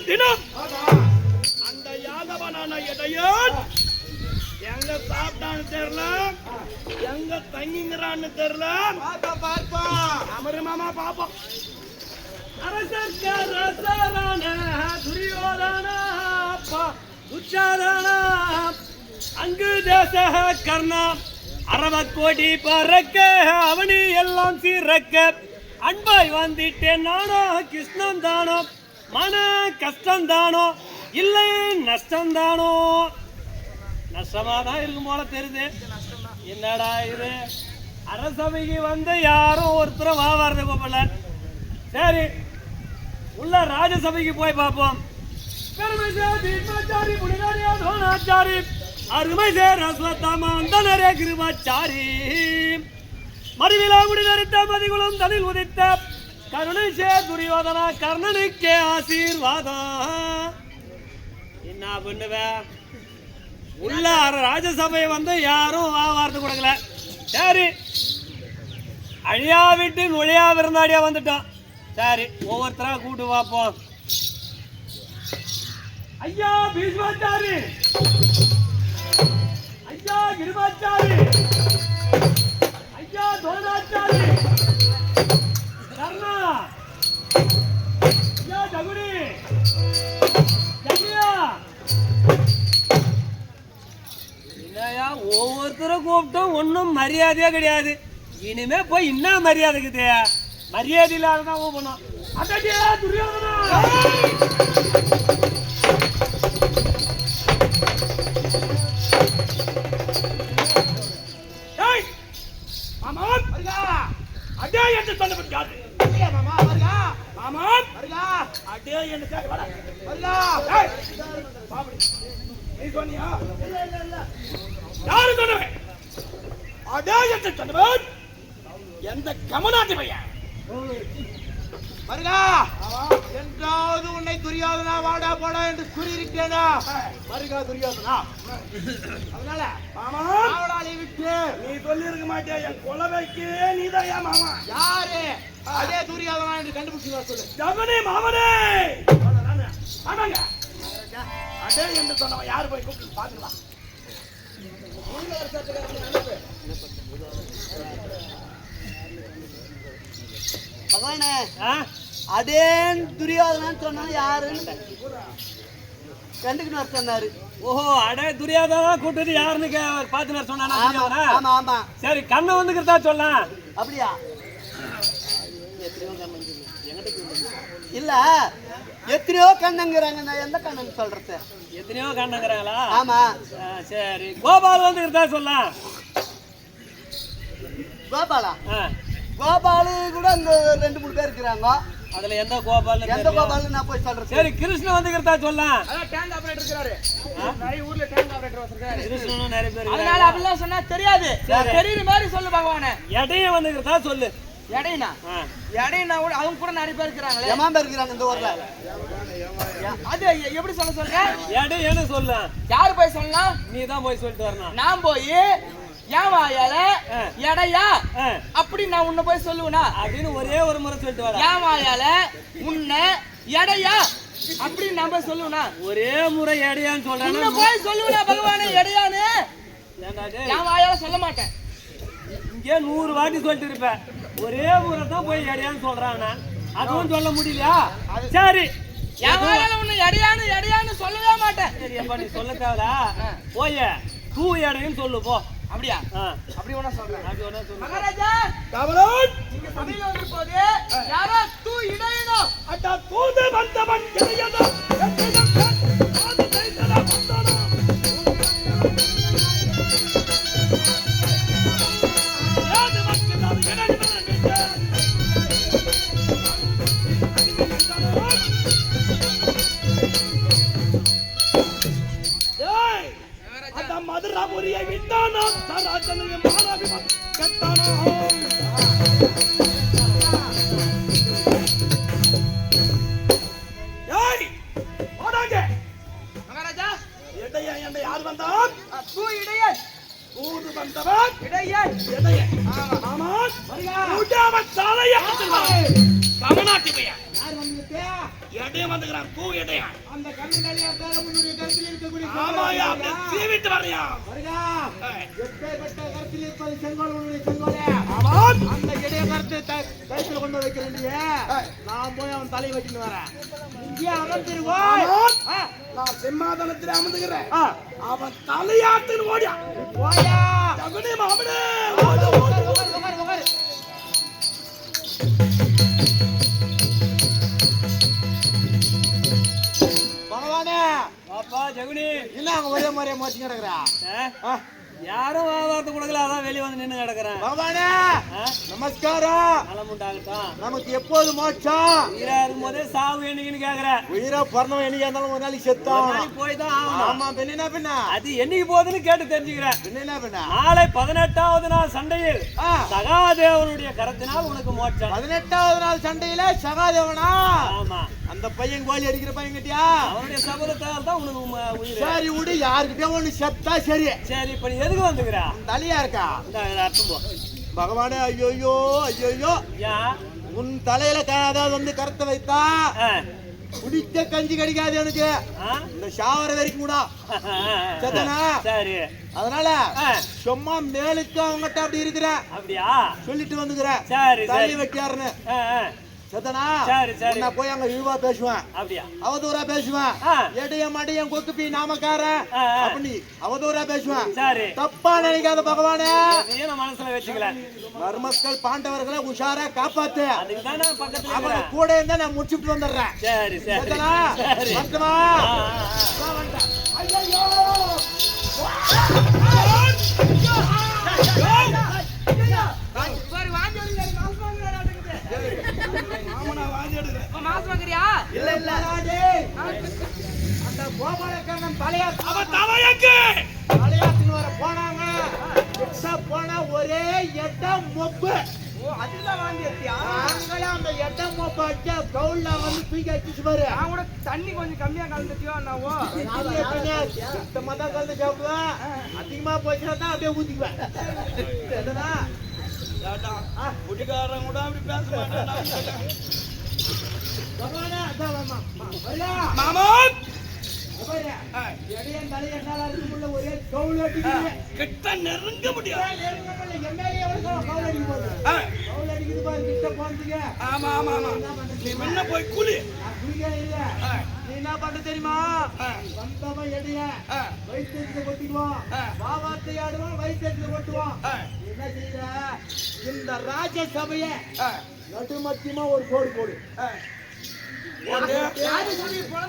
தினம் அந்த யாதவனான இடையன் எங்க சாப்பிட்டான்னு தெரியல, எங்க தங்கிங்கிறான்னு தெரியல. அமரு மாமா பாப்போம். அரசர்க்க ரசரான துரியோதன உச்சாரண அங்கு தேச கர்ணா அரவ கோடி பறக்க அவனி எல்லாம் சீரக்க அன்பாய் வந்துட்டேன் நானோ கிருஷ்ணன் தானோ மன கஷ்டம் தானோ இல்லை நஷ்டம் தானோ. நஷ்டமாதான் இருக்கும் போல தெரியுது. என்னடா இது அரசவைக்கு வந்து யாரும் ஒருத்தரும் வாவாரது கோப்பல. சரி உள்ள ராஜசபைக்கு போய் பார்ப்போம். அருமை சேரஸ்வத்தமாந்தனரே கிருபாச்சாரி மறுவிழா குடி தரித்த மதிகுலம் தனில் உதித்த கருணை சே துரியோதனா கர்ணனுக்கே ஆசீர்வாதம். என்ன பண்ணுவ உள்ள ராஜசபை வந்து யாரும் வார்த்தை கொடுக்கல. சரி அழியா விட்டு நுழையா விருந்தாடியா வந்துட்டோம். சரி ஒவ்வொருத்தரா கூட்டு பார்ப்போம். ஐயா பீஷ்மாச்சாரி, ஐயா கிருபாச்சாரி, ஐயா தோணாச்சாரி, கர்ணா, ஐயா ஜகுடி, ஜகியா. என்னையா ஒவ்வொருத்தரும் கூப்பிட்டோம், ஒன்றும் மரியாதையே கிடையாது. இனிமே போய் என்ன மரியாதை இருக்குது? மரியாதை இல்லாதான் போனோம். அடடே துரியோதனா, அடே என்று சொல்லப்பட்டு யாரு? மாமா வருகா, மாமா வருகா, அடே என்று கேட்க வர வருகா. நீ சொன்னியா? இல்ல யாரு சொன்னவன்? அடே என்று சொன்னவன் எந்த கமனாட்டி பையன்? வருகா, என்றாவது உன்னை துரியோதனா வாடா போடா என்று கூறியிருக்கேனா? வருகா துரியோதனா. அதனால மாமா அவளாலை விட்டு நீ சொல்லி இருக்க மாட்டியா? என் குலவைக்கு நீதான் ஏன் மாமா? யாரு? அதே துரியோதனா என்று கண்டுபிடிச்சு சொல்லு. ஜகனே மாமனே. ஆமாங்க அடே என்று சொன்னவன் யாரு? போய் கூப்பிட்டு பாத்துக்கலாம். பகவானே அதேன் துரியோதனான்னு சொன்னா யாருன்னு கண்டுக்கிட்டு சொன்னாரு. ஓஹோ அடே துரியோதனா கூட்டது யாருன்னு பாத்துனார் சொன்னா? ஆமா ஆமா. சரி கண்ணை வந்துக்கிறதா சொல்லலாம். அப்படியா? இல்ல எத்தனையோ கண்ணங்கிறாங்க. நான் எந்த கண்ணன்னு சொல்றது? எத்தனையோ கண்ணங்கிறாங்களா? ஆமா. சரி கோபால் வந்துக்கிறதா சொல்லலாம். கோபாலா? கோபாலு கூட அங்க 2-3 பேர் இருக்கிறாங்க. அதுல எந்த கோபால்? எந்த கோபால் நான் போய் சொல்றேன். சரி கிருஷ்ணன் வந்துக்கிறதா சொல்லலாம். அதான் டேங்க் ஆபரேட்டர் இருக்காரு. நிறைய ஊர்ல டேங்க் ஆபரேட்டர் வச்சிருக்காரு. கிருஷ்ணனும் நிறைய பேர். அதனால அப்படிலாம் சொன்னா தெரியாது. தெரியுற மாதிரி சொல்லு பகவானே. எடையும் வந்துக்கிறதா சொல்லு. எடைனா? எடைனா கூட அவங்க கூட நிறைய பேர் இருக்காங்களே. எம்மா பேர் இருக்காங்க இந்த ஊர்ல. அது எப்படி சொல்ற? எடைன்னு சொல்லு. யார் போய் சொல்லலாம்? நீ தான் போய் சொல்லிட்டு வரணும். நான் போய் ஏன் வாயால எடையா அப்படி நான் உன்னை போய் சொல்லுவேனா அப்படின்னு ஒரே ஒரு முறை சொல்லிட்டு வர. ஏன் வாயால உன்னை எடையா அப்படி நான் போய் சொல்லுவேனா? ஒரே முறை எடையான்னு சொல்றேன். உன்னை போய் சொல்லுவேனா பகவானே எடையான்னு? ஏன் வாயால சொல்ல மாட்டேன். இங்கே 100 வாட்டி சொல்லிட்டு இருப்பேன். ஒரே முறை தான் போய் எடையான்னு சொல்றான். அதுவும் சொல்ல முடியலையா? சரி என் வாயால உன்னை எடையான்னு சொல்லவே மாட்டேன். சரி அப்ப நீ சொல்ல தேவல. போய் தூ எடைன்னு சொல்லு போ. அப்படியா? அப்படி ஒண்ணா சொல்றேன். அப்படி ஒண்ணா சொல்லு. மகாராஜா கவலன் நீங்க சபையில வந்திருப்போது யாரோ தூ இடையனோ அட தூது வந்தவன் இடையனோ அது தைத்தல வந்தனோ யாது மக்கள் இடையனோ அட மதுராபுரியை விட்டானோ ராஜனையும் மாறாபிமா கட்டானோ. மகாராஜா இடையா என்ற யார் வந்தான்? தூ இடையன். தூது வந்தவன் இடையன். இடையன். ஆமா வருகா. உடவன் சாலைய கமனாட்டி பையன். யார் வந்திருக்கே? எடையும் வந்துக்கிறான் பூ எடையும் அந்த கண்ணன் தலையாத்தால முன்னுடைய கருத்தில் இருக்கக்கூடிய ஆமாயா அப்படியே சீவிட்டு வரையா வருகா எப்பேற்பட்ட கருத்தில் இருப்பது செங்கோல் உன்னுடைய செங்கோலே ஆமா அந்த இடைய கருத்தை கருத்தில் கொண்டு வைக்க வேண்டிய நான் போய் அவன் தலையை வச்சுட்டு வரேன் இங்கே அமர்ந்திருவோம் நான் சிம்மாதனத்தில் அமர்ந்துக்கிறேன் அவன் தலையாட்டுன்னு ஓடியா போயா தகுதி மாமனே பகவானே அப்பா ஜெகுனி என்ன அங்க ஒரே மாதிரியே மோச்சு கிடக்குறா யாரும் வார்த்தை கொடுக்கல அதான் வெளியே வந்து நின்று கிடக்குறேன் பகவானே நமஸ்காரம் நலமுண்டாகட்டும் நமக்கு எப்போது மோட்சம் உயிரா இருக்கும் போதே சாவு என்னைக்குன்னு கேக்குறேன் உயிரா பிறந்தவன் என்னைக்கு இருந்தாலும் ஒரு நாளைக்கு செத்தான் போய் தான் ஆகணும் ஆமா பின்னா பின்னா அது என்னைக்கு போகுதுன்னு கேட்டு தெரிஞ்சுக்கிறேன் பின்னா பின்னா நாளை 18வது நாள் சண்டையில் சகாதேவனுடைய கரத்தினால் உனக்கு மோட்சம் 18வது நாள் சண்டையில சகாதேவனா ஆமா அந்த பையன் கோலி அடிக்கிற பையன் கிட்டியா அவனுடைய சபலத்தால் தான் உனக்கு உயிர் சரி விடு யாருக்கிட்டே ஒண்ணு செத்தா சரி சரி இப்ப நீ எதுக்கு வந்துக்கிறா தலையா இருக்கா இந்த அர்த்தம் போ பகவானே ஐயோ ஐயோ ஏன் உன் தலையில அதாவது வந்து கருத்தை வைத்தா குடிக்க கஞ்சி கிடைக்காது எனக்கு இந்த ஷாவர வரைக்கும் கூட சத்தனா சரி அதனால சும்மா மேலுக்கு அவங்ககிட்ட அப்படி இருக்கிற அப்படியா சொல்லிட்டு வந்துக்கிற சரி தள்ளி வெட்டியாருன்னு சத்தனா சரி சரி நான் போய் அங்க இழிவா பேசுவேன் அப்படியா அவதூறா பேசுவேன் எடையும் மடையும் கொக்குப்பி நாமக்கார அப்படி அவதூறா பேசுவேன் சரி தப்பா நினைக்காத பகவானே நான் மனசுல வச்சுக்கல மருமக்கள் பாண்டவர்களை உஷாரா காப்பாத்து அதுக்கு தான் நான் பக்கத்துல அவங்க கூட இருந்தா நான் முடிச்சுட்டு வந்துடுறேன் சரி சரி சத்தனா சரி மத்தமா ஐயோ இல்ல இல்ல அந்த கோபாலக்கண்ணன் தலையாத்துக்கு வர போனாங்க போனா ஒரே எட்டம் மொப்பு அதுதான் வாந்தி எடுத்தியா? அந்த எட்டம் மொப்பு அடிச்சா கவுல்ல வந்து தூக்கி அடிச்சு பாரு நான் கூட தண்ணி கொஞ்சம் கம்மியா கலந்துட்டியோ அண்ணாவோ சுத்தமா தான் கலந்து சாப்பிடுவேன் அதிகமா போச்சுன்னா தான் அப்படியே ஊத்திக்குவேன் குடிக்காரன் கூட அப்படி பேச மாட்டேன் மாமன் ஒரே கவுல் அடிக்குது கிட்ட நெருங்க முடியாது ஆமா ஆமா ஆமா நீ முன்ன போய் குளி நீ என்ன பண்ண தெரியுமா வந்தவன் எடைய வைத்தியத்துல கொட்டிக்குவான் பாவாத்தை ஆடுவான் வைத்தியத்துல கொட்டுவான் என்ன செய்யற இந்த ராஜ்யசபைய நடுமத்தியமா ஒரு கோடு போடு